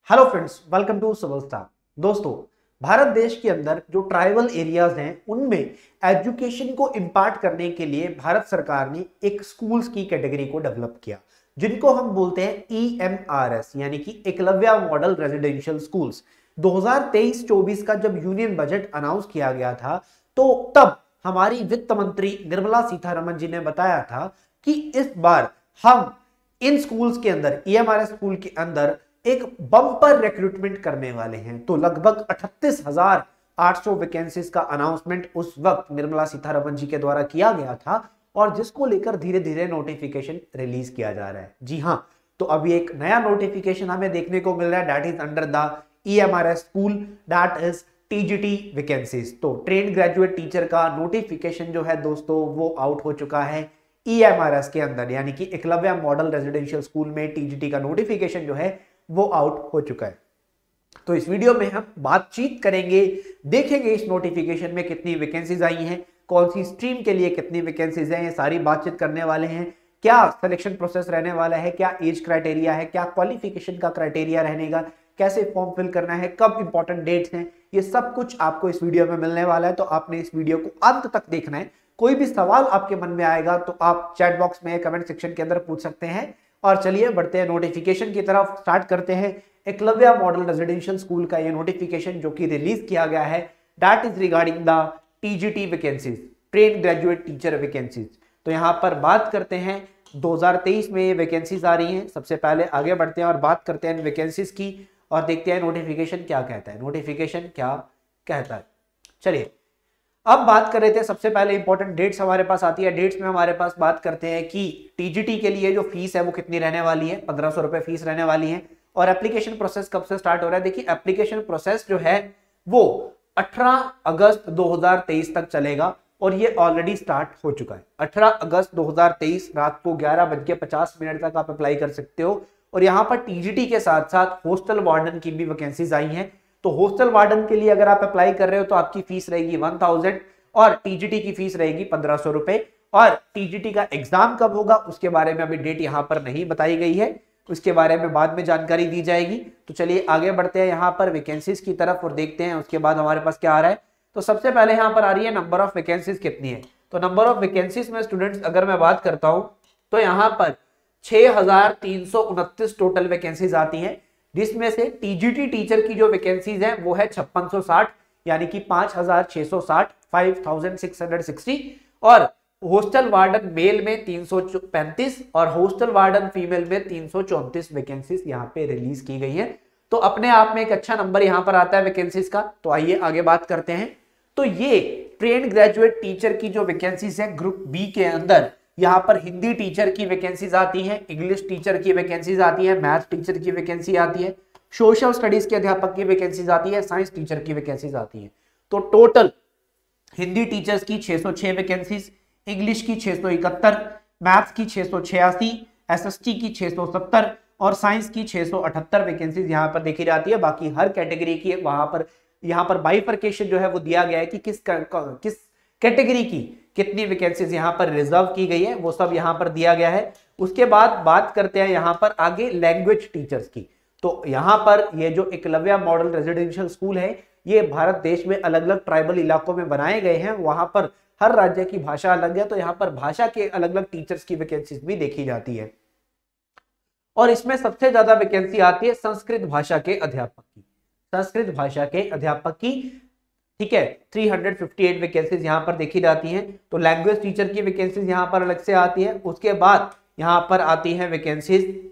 Hello friends, welcome to सबल star. दोस्तों, भारत देश के अंदर जो ट्राइबल एरियाज हैं उनमें एजुकेशन को इम्पार्ट करने के लिए भारत सरकार ने एक स्कूल्स की कैटेगरी को डेवलप किया, जिनको हम बोलते हैं EMRS यानी कि एकलव्य मॉडल रेजिडेंशियल स्कूल्स। 2023-24 का जब यूनियन बजट अनाउंस किया गया था तो तब हमारी वित्त मंत्री निर्मला सीतारमण जी ने बताया था कि इस बार हम इन स्कूल्स के अंदर EMRS स्कूल के अंदर एक बम्पर रिक्रूटमेंट करने वाले हैं। तो लगभग 38,800 वैकेंसीज का अनाउंसमेंट उस वक्त निर्मला सीतारमण जी के द्वारा किया गया था और जिसको लेकर धीरे धीरे नोटिफिकेशन रिलीज किया जा रहा है। जी हां, तो अभी एक नया नोटिफिकेशन हमें देखने को मिल रहा है, that is under the EMRS school, that is TGT vacancies. तो ट्रेन ग्रेजुएट टीचर का नोटिफिकेशन जो है दोस्तों वो आउट हो चुका है EMRS के अंदर, यानी कि एकलव्य मॉडल रेजिडेंशियल स्कूल में TGT का नोटिफिकेशन जो है वो आउट हो चुका है। तो इस वीडियो में हम बातचीत करेंगे, देखेंगे इस नोटिफिकेशन में कितनी वैकेंसीज आई हैं, कौन सी स्ट्रीम के लिए कितनी वैकेंसीज हैं, ये सारी बातचीत करने वाले हैं। क्या सिलेक्शन प्रोसेस रहने वाला है, क्या एज क्राइटेरिया है, क्या क्वालिफिकेशन का क्राइटेरिया रहेगा, कैसे फॉर्म फिल करना है, कब इंपॉर्टेंट डेट्स हैं, ये सब कुछ आपको इस वीडियो में मिलने वाला है। तो आपने इस वीडियो को अंत तक देखना है। कोई भी सवाल आपके मन में आएगा तो आप चैट बॉक्स में कमेंट सेक्शन के अंदर पूछ सकते हैं। और चलिए बढ़ते हैं नोटिफिकेशन की तरफ, स्टार्ट करते हैं। एकलव्य मॉडल रेजिडेंशियल स्कूल का ये नोटिफिकेशन जो कि रिलीज किया गया है, that is regarding the TGT vacancies, train graduate teacher vacancies. तो यहाँ पर बात करते हैं 2023 में ये वैकेंसीज आ रही हैं। सबसे पहले आगे बढ़ते हैं और बात करते हैं वैकेंसीज की और देखते हैं नोटिफिकेशन क्या कहता है। नोटिफिकेशन क्या कहता है, चलिए अब बात कर रहे थे। सबसे पहले इंपॉर्टेंट डेट्स हमारे पास आती है। डेट्स में हमारे पास बात करते हैं कि TGT के लिए जो फीस है वो कितनी रहने वाली है, 1500 रुपए फीस रहने वाली है। और एप्लीकेशन प्रोसेस कब से स्टार्ट हो रहा है, देखिए एप्लीकेशन प्रोसेस जो है वो 18 अगस्त 2023 तक चलेगा और ये ऑलरेडी स्टार्ट हो चुका है। 18 अगस्त 2023 रात को 11:50 तक आप अप्लाई कर सकते हो। और यहाँ पर TGT के साथ साथ हॉस्टल वार्डन की भी वैकेंसीज आई हैं। तो हॉस्टल वार्डन के लिए अगर आप अप्लाई कर रहे हो तो आपकी फीस रहेगी 1000 और TGT की फीस रहेगी 1500 रुपए। और TGT का एग्जाम कब होगा उसके बारे में अभी डेट यहाँ पर नहीं बताई गई है, उसके बारे में बाद में जानकारी दी जाएगी। तो चलिए आगे बढ़ते हैं यहाँ पर वैकेंसीज की तरफ और देखते हैं उसके बाद हमारे पास क्या आ रहा है। तो सबसे पहले यहाँ पर आ रही है नंबर ऑफ वैकेंसीज कितनी है। तो नंबर ऑफ वैकेंसीज में स्टूडेंट्स अगर मैं बात करता हूं तो यहाँ पर 6329 टोटल वैकेंसीज आती हैं, जिसमें से TGT टीचर की जो वैकेंसीज है वो है 5660 यानी कि 5660 5660 और हॉस्टल वार्डन मेल में 335 और हॉस्टल वार्डन फीमेल में 334 वैकेंसीज यहाँ पे रिलीज की गई है। तो अपने आप में एक अच्छा नंबर यहाँ पर आता है वैकेंसीज का। तो आइए आगे बात करते हैं। तो ये ट्रेन ग्रेजुएट टीचर की जो वैकेंसीज है ग्रुप बी के अंदर यहाँ पर हिंदी टीचर की वैकेंसीज आती हैं, इंग्लिश टीचर की वैकेंसीज आती है, मैथ टीचर की वैकेंसी आती है, सोशल स्टडीज के अध्यापक की वैकेंसीज आती है, साइंस टीचर की वैकेंसीज आती है। तो टोटल हिंदी टीचर्स की 606 वैकेंसीज, इंग्लिश की 671, मैथ्स की 686, SST की 670 और साइंस की 678 वैकेंसीज यहाँ पर देखी जाती है। बाकी हर कैटेगरी की वहां पर यहाँ पर बाइफर्केशन जो है वो दिया गया है कि किस कैटेगरी की कितनी वैकेंसीज यहाँ पर रिजर्व की गई है, वो सब यहाँ पर दिया गया है। उसके बाद बात करते हैं यहाँ पर आगे लैंग्वेज टीचर्स की। तो यहाँ पर ये जो एकलव्य मॉडल रेजिडेंशियल स्कूल है ये भारत देश में अलग अलग ट्राइबल इलाकों में बनाए गए हैं। वहां पर हर राज्य की भाषा अलग है, तो यहाँ पर भाषा के अलग अलग टीचर्स की वैकेंसीज भी देखी जाती है। और इसमें सबसे ज्यादा वैकेंसी आती है संस्कृत भाषा के अध्यापक की, संस्कृत भाषा के अध्यापक की, ठीक है। 358 वैकेंसीज यहाँ पर देखी जाती हैं। तो लैंग्वेज टीचर की वैकेंसीज यहाँ पर अलग से आती है। उसके बाद यहाँ पर आती है वैकेंसीज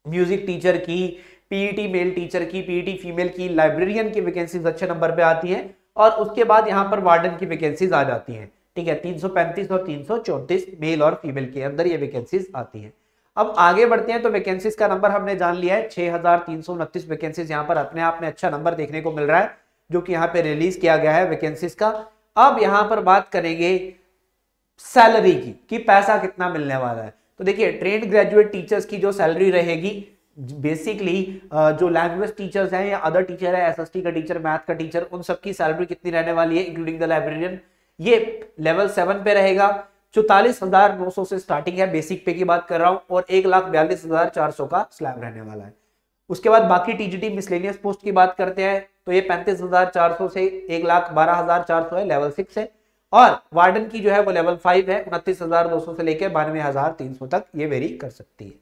म्यूजिक टीचर की, PET मेल टीचर की, PET फीमेल की, लाइब्रेरियन की वैकेंसीज अच्छे नंबर पे आती हैं। और उसके बाद यहाँ पर वार्डन की वैकेंसीज आ जाती हैं, ठीक है। 335 और 334 मेल और फीमेल के अंदर ये वैकेंसीज आती हैं। अब आगे बढ़ते हैं। तो वैकेंसीज का नंबर हमने जान लिया है, 6329 वैकेंसीज यहाँ पर अपने आप में अच्छा नंबर देखने को मिल रहा है जो कि यहाँ पे रिलीज किया गया है वैकेंसीज का। अब यहाँ पर बात करेंगे सैलरी की कि पैसा कितना मिलने वाला है। तो देखिए ट्रेन ग्रेजुएट टीचर्स की जो सैलरी रहेगी, बेसिकली जो लैंग्वेज टीचर्स हैं या अदर टीचर है, SST का टीचर, मैथ का टीचर, उन सबकी सैलरी कितनी रहने वाली है इंक्लूडिंग द लाइब्रेरियन, ये लेवल 7 पे रहेगा। 44,900 से स्टार्टिंग है, बेसिक पे की बात कर रहा हूं, और 1,42,400 का स्लैब रहने वाला है। उसके बाद बाकी टीजीटी मिसलेनियस पोस्ट की बात करते हैं तो ये 35,400 से 1,12,400 है, लेवल 6 है। और वार्डन की जो है वो लेवल 5 है, 29,200 से लेकर 92,300 तक ये वेरी कर सकती है।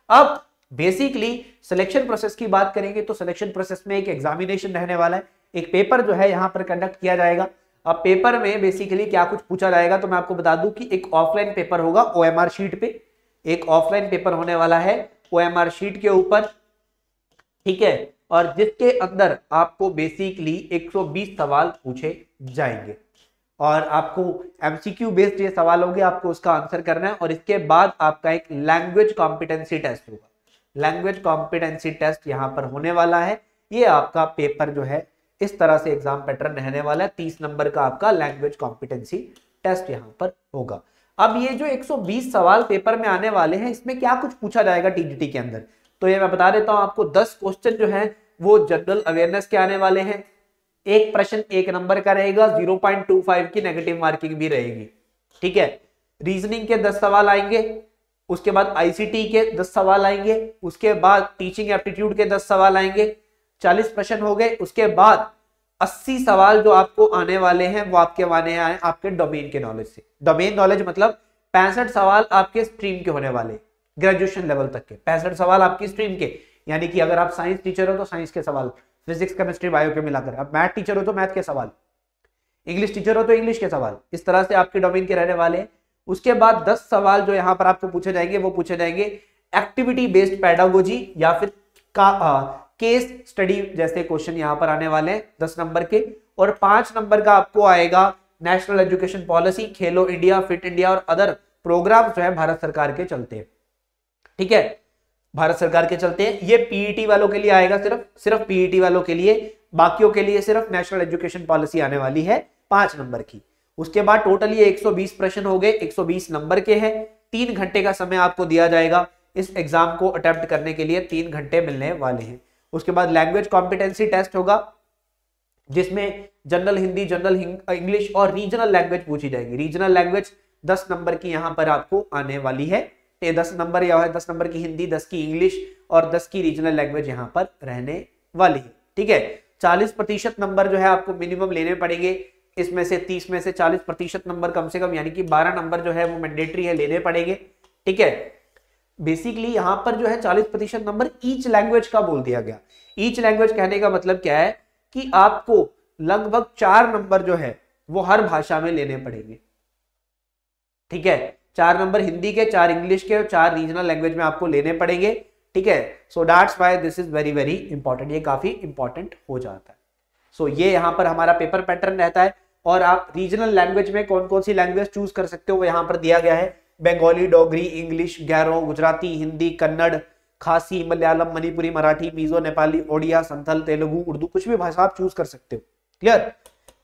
अब बेसिकली सिलेक्शन प्रोसेस की बात करेंगे तो सिलेक्शन प्रोसेस में एक एग्जामिनेशन रहने वाला है, एक पेपर जो है यहाँ पर कंडक्ट किया जाएगा। अब पेपर में बेसिकली क्या कुछ पूछा जाएगा तो मैं आपको बता दूं कि एक ऑफलाइन पेपर होगा ओएमआर शीट पे, एक ऑफलाइन पेपर होने वाला है ओएमआर शीट के ऊपर, ठीक है, और जिसके अंदर आपको बेसिकली 120 सवाल पूछे जाएंगे और आपको एमसीक्यू बेस्ड ये सवाल होंगे, आपको उसका आंसर करना है। और इसके बाद आपका एक लैंग्वेज कॉम्पिटेंसी टेस्ट होगा, लैंग्वेज कॉम्पिटेंसी टेस्ट यहां पर होने वाला है। ये आपका पेपर जो है इस तरह से एग्जाम पैटर्न रहने वाला है, 30 नंबर का आपका लैंग्वेज कॉम्पिटेंसी टेस्ट यहां पर होगा। अब ये जो 120 सवाल पेपर में आने वाले हैं, इसमें क्या कुछ पूछा जाएगा टीजीटी के अंदर, तो ये मैं बता देता हूं आपको। 10 क्वेश्चन जो है वो जनरल अवेयरनेस के आने वाले हैं, एक प्रश्न 1 नंबर का रहेगा, 0.25 की नेगेटिव मार्किंग भी रहेगी, ठीक है। रीजनिंग के 10 सवाल आएंगे, उसके बाद आईसीटी के 10 सवाल आएंगे, उसके बाद टीचिंग एप्टीट्यूड के 10 सवाल आएंगे, 40 प्रश्न हो गए। उसके बाद 80 सवाल जो आपको आने वाले हैं वो आपके आने आए आपके डोमेन के नॉलेज से। डोमेन नॉलेज मतलब 65 सवाल आपके स्ट्रीम के होने वाले, ग्रेजुएशन लेवल तक के 65 सवाल आपकी स्ट्रीम के, यानी कि अगर आप साइंस टीचर हो तो साइंस के सवाल, फिजिक्स केमिस्ट्री बायो के मिलाकर, अब मैथ टीचर हो तो मैथ के सवाल, इंग्लिश टीचर हो तो इंग्लिश के सवाल, इस तरह से आपके डोमेन के रहने वाले हैं। उसके बाद 10 सवाल जो यहाँ पर आपको पूछे जाएंगे वो पूछे जाएंगे एक्टिविटी बेस्ड पेडागोजी या फिर केस स्टडी जैसे क्वेश्चन यहाँ पर आने वाले हैं 10 नंबर के। और 5 नंबर का आपको आएगा नेशनल एजुकेशन पॉलिसी, खेलो इंडिया, फिट इंडिया और अदर प्रोग्राम जो है भारत सरकार के चलते हैं, ठीक है, भारत सरकार के चलते हैं। ये पीईटी वालों के लिए आएगा, सिर्फ पीईटी वालों के लिए, बाकियों के लिए सिर्फ नेशनल एजुकेशन पॉलिसी आने वाली है 5 नंबर की। उसके बाद टोटल ये 120 प्रश्न हो गए, 120 नंबर के हैं। 3 घंटे का समय आपको दिया जाएगा इस एग्जाम को अटेम्प्ट करने के लिए, 3 घंटे मिलने वाले हैं। उसके बाद लैंग्वेज कॉम्पिटेंसी टेस्ट होगा जिसमें जनरल हिंदी, जनरल इंग्लिश और रीजनल लैंग्वेज पूछी जाएगी। रीजनल लैंग्वेज 10 नंबर की यहाँ पर आपको आने वाली है, 10 नंबर या 10 नंबर की हिंदी, 10 की इंग्लिश और 10 की रीजनल लैंग्वेज यहाँ पर रहने वाली है, ठीक है। 40% नंबर जो है आपको मिनिमम लेने पड़ेंगे, इसमें से 30 में से 40% नंबर कम से कम यानी कि 12 नंबर जो है वो मैंडेटरी है, लेने पड़ेंगे, ठीक है। बेसिकली यहां पर जो है 40% नंबर ईच लैंग्वेज का बोल दिया गया। ईच लैंग्वेज कहने का मतलब क्या है कि आपको लगभग 4 नंबर जो है वो हर भाषा में लेने पड़ेंगे, ठीक है। 4 नंबर हिंदी के, 4 इंग्लिश के और 4 रीजनल लैंग्वेज में आपको लेने पड़ेंगे, ठीक है। So that's why this is very very important, ये काफी इंपॉर्टेंट हो जाता है। सो ये यहाँ पर हमारा पेपर पैटर्न रहता है। और आप रीजनल लैंग्वेज में कौन कौन सी लैंग्वेज चूज कर सकते हो वो यहाँ पर दिया गया है, बंगाली, डोगरी, इंग्लिश, गैरो, गुजराती, हिंदी, कन्नड़, खासी, मलयालम, मणिपुरी, मराठी, मिजो, नेपाली, ओडिया, संथल, तेलुगु, उर्दू, कुछ भी भाषा आप चूज कर सकते हो, क्लियर।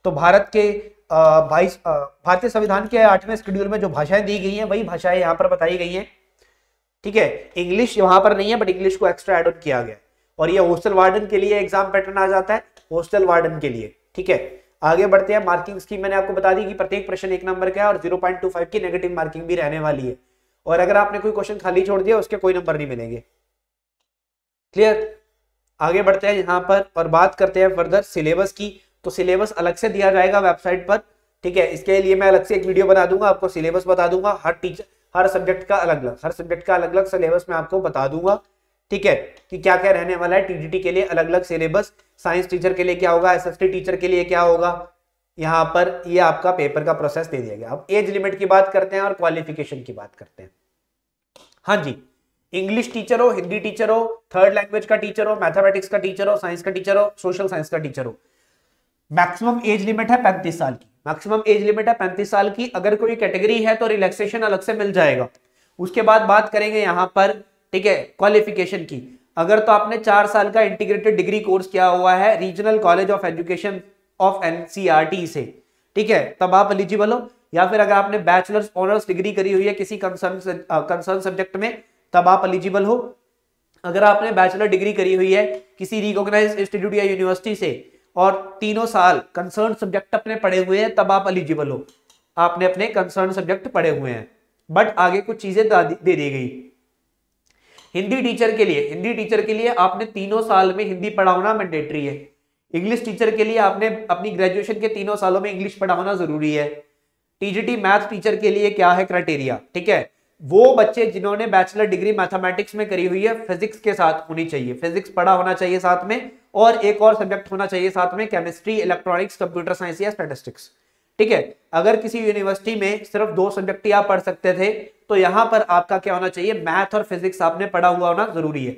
तो भारत के भारतीय संविधान के 8वें शेड्यूल में जो भाषाएं दी गई हैं वही भाषाएं यहाँ पर बताई गई हैं, ठीक है। इंग्लिश वहां पर नहीं है बट इंग्लिश को एक्स्ट्रा एड ऑन किया गया। और ये हॉस्टल वार्डन के लिए एग्जाम पैटर्न आ जाता है, हॉस्टल वार्डन के लिए, ठीक है। आगे बढ़ते हैं। मार्किंग स्कीम मैंने आपको बता दी कि प्रत्येक प्रश्न 1 नंबर का है और 0.25 की नेगेटिव मार्किंग भी रहने वाली है। और अगर आपने कोई क्वेश्चन खाली छोड़ दिया उसके कोई नंबर नहीं मिलेंगे, क्लियर। आगे बढ़ते हैं यहाँ पर और बात करते हैं फर्दर सिलेबस की। तो सिलेबस अलग से दिया जाएगा वेबसाइट पर, ठीक है। इसके लिए मैं अलग से एक वीडियो बना दूंगा, आपको सिलेबस बता दूंगा, हर सब्जेक्ट का अलग अलग सिलेबस मैं आपको बता दूंगा, ठीक है, कि क्या क्या रहने वाला है। टीजीटी के लिए अलग अलग सिलेबस, साइंस टीचर के लिए क्या होगा, एसएसटी टीचर के लिए क्या होगा, यहाँ पर ये आपका पेपर का प्रोसेस दे दिया गया। अब एज लिमिट की बात करते हैं और क्वालिफिकेशन की बात करते हैं। हाँ जी, इंग्लिश टीचर हो, हिंदी टीचर हो, थर्ड लैंग्वेज का टीचर हो, मैथमेटिक्स का टीचर हो, साइंस का टीचर हो, सोशल साइंस का टीचर हो, मैक्सिमम एज लिमिट है 35 साल की। मैक्सिमम एज लिमिट है 35 साल की। अगर कोई कैटेगरी है तो रिलैक्सेशन अलग से मिल जाएगा। उसके बाद बात करेंगे यहाँ पर, ठीक है, क्वालिफिकेशन की। अगर तो आपने 4 साल का इंटीग्रेटेड डिग्री कोर्स किया हुआ है regional college of education of NCERT से, ठीक है, तब आप एलिजिबल हो। या फिर अगर आपने बैचलर्स ऑनर्स डिग्री करी हुई है किसी कंसर्न सब्जेक्ट में, तब आप एलिजिबल हो। अगर आपने बैचलर डिग्री करी हुई है किसी रिकॉग्नाइज्ड इंस्टीट्यूट या यूनिवर्सिटी से और 3 साल कंसर्न सब्जेक्ट अपने पढ़े हुए हैं, तब आप एलिजिबल हो, आपने अपने कंसर्न सब्जेक्ट पढ़े हुए हैं। बट आगे कुछ चीजें दे दी गई। हिंदी टीचर के लिए आपने तीनों साल में हिंदी पढ़ा होना मैंडेटरी है। इंग्लिश टीचर के लिए आपने अपनी ग्रेजुएशन के तीनों सालों में इंग्लिश पढ़ा होना जरूरी है। टीजीटी मैथ टीचर के लिए क्या है क्राइटेरिया, ठीक है, वो बच्चे जिन्होंने बैचलर डिग्री मैथमेटिक्स में करी हुई है फिजिक्स के साथ होनी चाहिए, फिजिक्स पढ़ा होना चाहिए साथ में, और एक और सब्जेक्ट होना चाहिए साथ में, केमिस्ट्री, इलेक्ट्रॉनिक्स, कंप्यूटर साइंस या स्टैटिस्टिक्स, ठीक है। अगर किसी यूनिवर्सिटी में सिर्फ 2 सब्जेक्ट ही आप पढ़ सकते थे तो यहां पर आपका क्या होना चाहिए, मैथ और फिजिक्स आपने पढ़ा हुआ होना जरूरी है,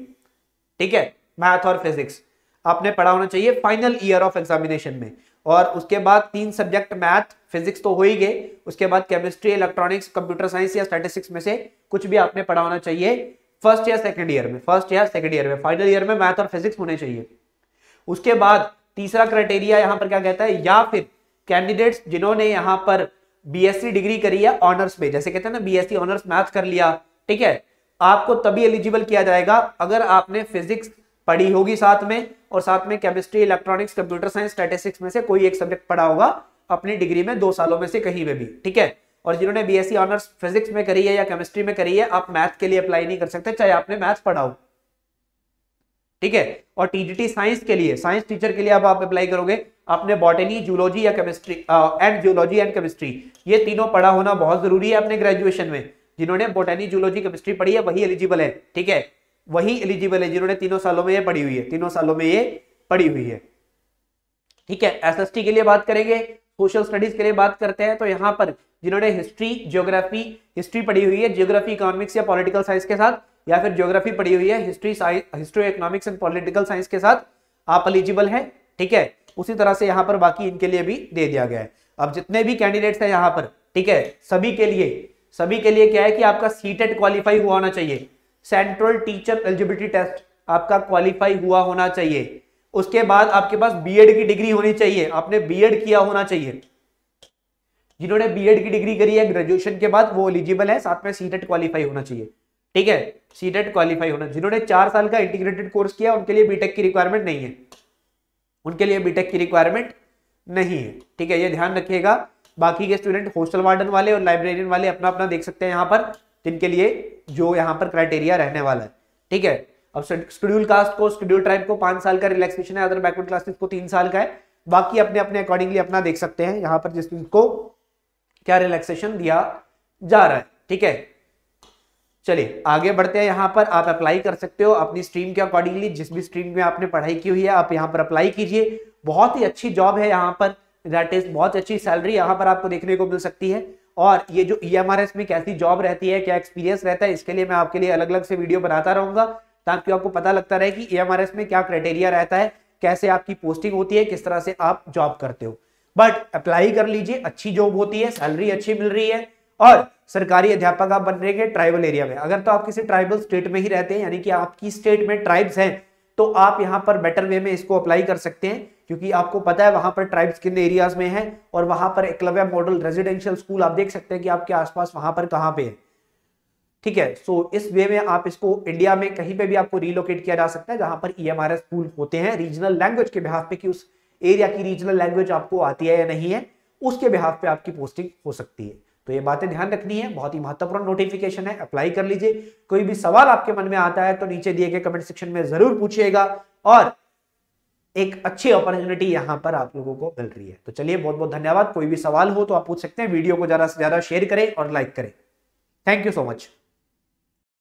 ठीक है। मैथ और फिजिक्स आपने पढ़ा होना चाहिए फाइनल ईयर ऑफ एग्जामिनेशन में, और उसके बाद 3 सब्जेक्ट मैथ फिजिक्स तो हो ही गए, उसके बाद केमिस्ट्री, इलेक्ट्रॉनिक्स, कंप्यूटर साइंस या स्टैटिस्टिक्स में से कुछ भी आपने पढ़ा होना चाहिए फर्स्ट या सेकंड ईयर में, फाइनल ईयर में मैथ और फिजिक्स होने चाहिए। उसके बाद तीसरा क्राइटेरिया यहां पर क्या कहता है, या फिर कैंडिडेट्स जिन्होंने यहां पर बीएससी डिग्री करी है ऑनर्स में, जैसे कहते हैं ना बीएससी ऑनर्स मैथ कर लिया, ठीक है, आपको तभी एलिजिबल किया जाएगा अगर आपने फिजिक्स पढ़ी होगी साथ में, और साथ में chemistry, electronics, computer science, statistics में से कोई एक सब्जेक्ट पढ़ा होगा अपनी डिग्री में 2 सालों में से कहीं में भी, ठीक है। और जिन्होंने बीएससी ऑनर्स फिजिक्स में करी है या केमिस्ट्री में करी है, आप मैथ के लिए अप्लाई नहीं कर सकते चाहे आपने मैथ पढ़ा हो, ठीक है। और टीजीटी साइंस के लिए, साइंस टीचर के लिए अब आप अप्लाई करोगे, आपने बॉटनी, जूलॉजी या केमिस्ट्री एंड केमिस्ट्री ये तीनों पढ़ा होना बहुत जरूरी है अपने ग्रेजुएशन में। जिन्होंने बॉटनी, जूलॉजी, केमिस्ट्री पढ़ी है वही एलिजिबल है, ठीक है, वही एलिजिबल है जिन्होंने 3 सालों में ये पढ़ी हुई है, 3 सालों में ये पढ़ी हुई है, ठीक है। एसएसटी के लिए बात करेंगे, सोशल स्टडीज के लिए बात करते हैं, तो यहां पर जिन्होंने हिस्ट्री पढ़ी हुई है, जियोग्राफी, इकोनॉमिक्स या पॉलिटिकल साइंस के साथ, या फिर ज्योग्राफी पढ़ी हुई है, history, economics and political science के साथ आप एलिजिबल हैं, ठीक है। उसी तरह से यहां पर बाकी इनके लिए भी दे दिया गया है। अब जितने भी कैंडिडेट्स हैं यहां पर, ठीक है, सभी के लिए क्या है कि आपका सीटेट क्वालिफाई हुआ होना चाहिए, सेंट्रल टीचर एलिजिबिलिटी टेस्ट आपका क्वालिफाई हुआ होना चाहिए। उसके बाद आपके पास बीएड की डिग्री होनी चाहिए, आपने बीएड किया होना चाहिए। जिन्होंने बीएड की डिग्री करी है ग्रेजुएशन के बाद वो एलिजिबल है, साथ में सीटेट क्वालिफाई होना चाहिए, ठीक है, सीटेट क्वालिफाई होना। जिन्होंने 4 साल का इंटीग्रेटेड कोर्स किया उनके लिए बीटेक की रिक्वायरमेंट नहीं है, ठीक है, ये ध्यान रखिएगा। बाकी के स्टूडेंट हॉस्टल वार्डन वाले और लाइब्रेरियन वाले अपना अपना देख सकते हैं यहाँ पर, जिनके लिए जो यहाँ पर क्राइटेरिया रहने वाला है, ठीक है। अब शेड्यूल कास्ट को, शेड्यूल ट्राइब को 5 साल का रिलैक्सेशन है, अदर बैकवर्ड क्लासेस को 3 साल का है। बाकी अपने अपने अकॉर्डिंगली अपना देख सकते हैं यहाँ पर जिसको क्या रिलैक्सेशन दिया जा रहा है, ठीक है। चलिए आगे बढ़ते हैं, यहाँ पर आप अप्लाई कर सकते हो अपनी स्ट्रीम के अकॉर्डिंगली, जिस भी स्ट्रीम में आपने पढ़ाई की हुई है आप यहाँ पर अप्लाई कीजिए। बहुत ही अच्छी जॉब है यहाँ पर, दैट इज बहुत अच्छी सैलरी यहाँ पर आपको देखने को मिल सकती है। और ये जो ईएमआरएस में कैसी जॉब रहती है, क्या एक्सपीरियंस रहता है, इसके लिए मैं आपके लिए अलग अलग से वीडियो बनाता रहूंगा, ताकि आपको पता लगता रहे कि ईएमआरएस में क्या क्राइटेरिया रहता है, कैसे आपकी पोस्टिंग होती है, किस तरह से आप जॉब करते हो। बट अप्लाई कर लीजिए, अच्छी जॉब होती है, सैलरी अच्छी मिल रही है, और सरकारी अध्यापक आप बन रहे हैं ट्राइबल एरिया में। अगर तो आप किसी ट्राइबल स्टेट में ही रहते हैं, यानी कि आपकी स्टेट में ट्राइब्स हैं, तो आप यहां पर बेटर वे में इसको अप्लाई कर सकते हैं, क्योंकि आपको पता है वहां पर ट्राइब्स किन एरियाज में है, और वहां पर एकलव्य मॉडल रेजिडेंशियल स्कूल आप देख सकते हैं कि आपके आसपास वहां पर कहां पे है, ठीक है। सो इस वे में आप इसको इंडिया में कहीं पे भी आपको रिलोकेट किया जा सकता है जहां पर ईएमआरएस स्कूल होते हैं, रीजनल लैंग्वेज के बिहाफ पे कि उस एरिया की रीजनल लैंग्वेज आपको आती है या नहीं है, उसके बिहाफ पे आपकी पोस्टिंग हो सकती है। तो ये बातें ध्यान रखनी है, बहुत ही महत्वपूर्ण नोटिफिकेशन है, अप्लाई कर लीजिए। कोई भी सवाल आपके मन में आता है तो नीचे दिए गए कमेंट सेक्शन में जरूर पूछिएगा, और एक अच्छी अपॉर्चुनिटी यहां पर आप लोगों को मिल रही है। तो चलिए बहुत बहुत धन्यवाद। कोई भी सवाल हो तो आप पूछ सकते हैं, वीडियो को ज्यादा से ज्यादा शेयर करें और लाइक करें। Thank you so much.